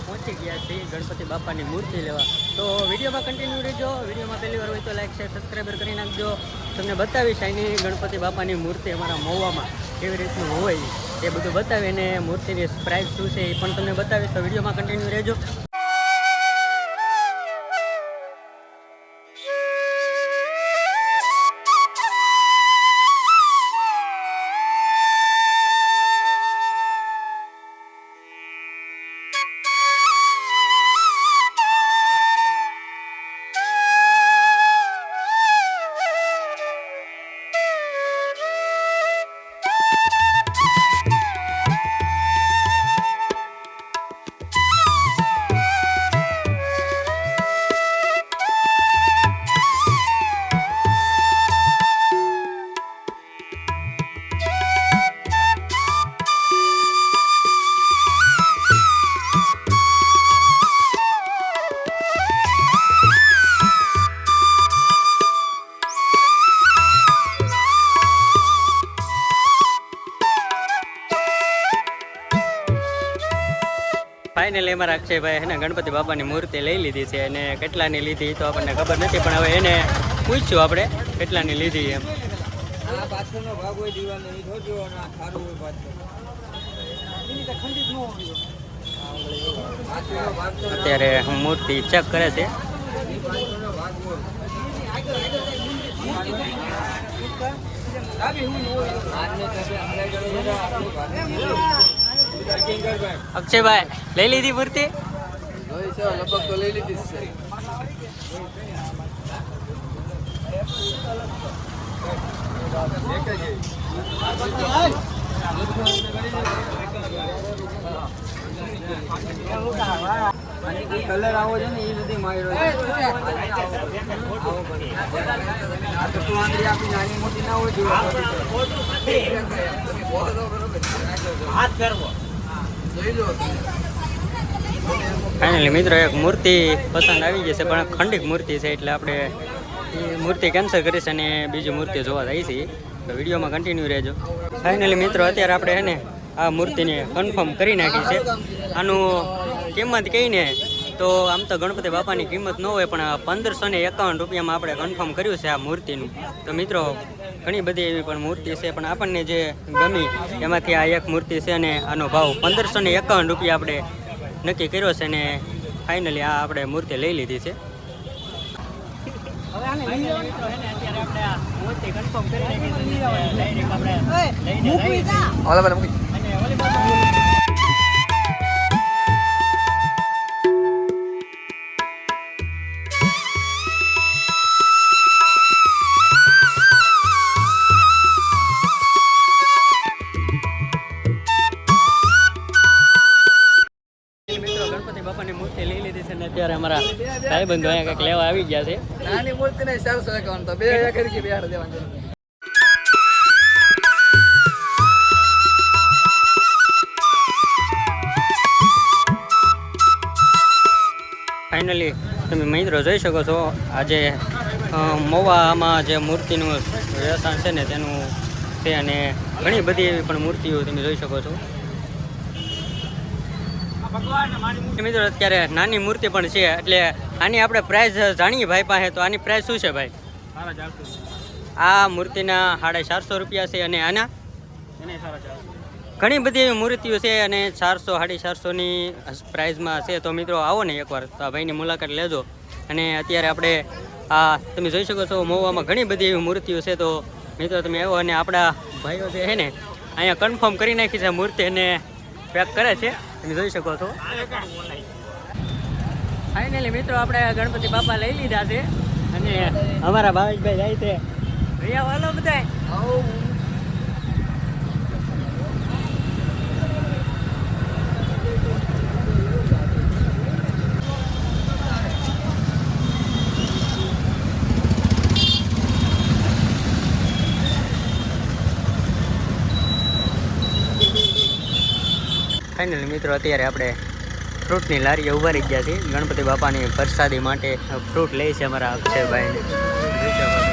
પહોંચી ગયા છીએ ગણપતિ બાપાની મૂર્તિ લેવા. તો વિડીયોમાં કન્ટિન્યુ રહેજો. વિડીયોમાં પહેલી વાર હોય તો લાઈક શેર સબસ્ક્રાઈબર કરી નાખજો. તમને બતાવીશ અહીંની ગણપતિ બાપાની મૂર્તિ અમારા મહુવામાં કેવી રીતનું હોય એ બધું બતાવી, અને મૂર્તિની પ્રાઇસ શું છે એ પણ તમને બતાવીશ. તો વિડીયોમાં કન્ટિન્યુ રહેજો. ફાઇનલી અમારા અક્ષયભાઈ એને ગણપતિ બાપાની મૂર્તિ લઈ લીધી છે, અને કેટલાની લીધી તો આપણને ખબર નથી, પણ હવે એને પૂછ્યું આપણે કેટલાની લીધી એમ. અત્યારે મૂર્તિ ચેક કરે છે. અક્ષયભાઈ લઈ લીધી મૂર્તિ? લગભગ તો લઈ લીધી છે. કલર આવો છે ને એ બધી માયરો નાની મોટી ના હોય ફાઇનલી મિત્રો એક મૂર્તિ પસંદ આવી જશે, પણ ખંડિક મૂર્તિ છે એટલે આપણે એ મૂર્તિ કેન્સલ કરીશ અને બીજી મૂર્તિ જોવા જઈએ છીએ. તો વિડીયોમાં કન્ટિન્યુ રહેજો. ફાઇનલી મિત્રો અત્યારે આપણે એને આ મૂર્તિને કન્ફર્મ કરી નાખી છે. આનું કિંમત કહીને તો આમ તો ગણપતિ બાપાની કિંમત ન હોય, પણ 1551 રૂપિયામાં આપણે કન્ફર્મ કર્યું છે આ મૂર્તિનું. તો મિત્રો ઘણી બધી એવી પણ મૂર્તિ છે, પણ આપણને જે ગમી એમાંથી આ એક મૂર્તિ છે, અને આનો ભાવ 1551 રૂપિયા આપણે નક્કી કર્યો છે, અને ફાઇનલી આ આપણે મૂર્તિ લઈ લીધી છે. અત્યારે અમારા ભાઈબંધો અહીંયા કંઈક લેવા આવી ગયા છે. નાની મૂર્તિ ને 451 તો 2000 કરી બેહાડ દેવાનું. ફાઇનલી તમે મિત્રો જોઈ શકો છો આજે મહુવામાં જે મૂર્તિનું વ્યવસાય છે ને તેનું છે, અને ઘણી બધી એવી પણ મૂર્તિઓ તમે જોઈ શકો છો. મિત્રો અત્યારે નાની મૂર્તિ પણ છે, એટલે આની આપણે પ્રાઇસ જાણીએ ભાઈ પાસે. તો આની પ્રાઇસ શું છે ભાઈ? આ મૂર્તિના 450 રૂપિયા છે, અને આના ઘણી બધી એવી મૂર્તિઓ છે, અને 400-450ની પ્રાઇઝમાં છે. તો મિત્રો આવો ને એકવાર તો આ ભાઈની મુલાકાત લેજો. અને અત્યારે આપણે આ તમે જોઈ શકો છો મહુવામાં ઘણી બધી એવી મૂર્તિઓ છે. તો મિત્રો તમે આવો, અને આપણા ભાઈઓ જે છે ને અહીંયા કન્ફર્મ કરી નાખી છે મૂર્તિ, અને પેક કરે છે, તમે જોઈ શકો છો. ફાઇનલી મિત્રો આપણે ગણપતિ બાપા લઈ લીધા છે, અને અમારા ભાવેશભાઈ જાય છે. ભૈયા વાલો બધા ફાઇનલી મિત્રો અત્યારે આપણે ફ્રૂટની લારીએ ઊભા રહી ગયા છીએ. ગણપતિ બાપાની પ્રસાદી માટે ફ્રૂટ લે છે અમારા અક્ષયભાઈ.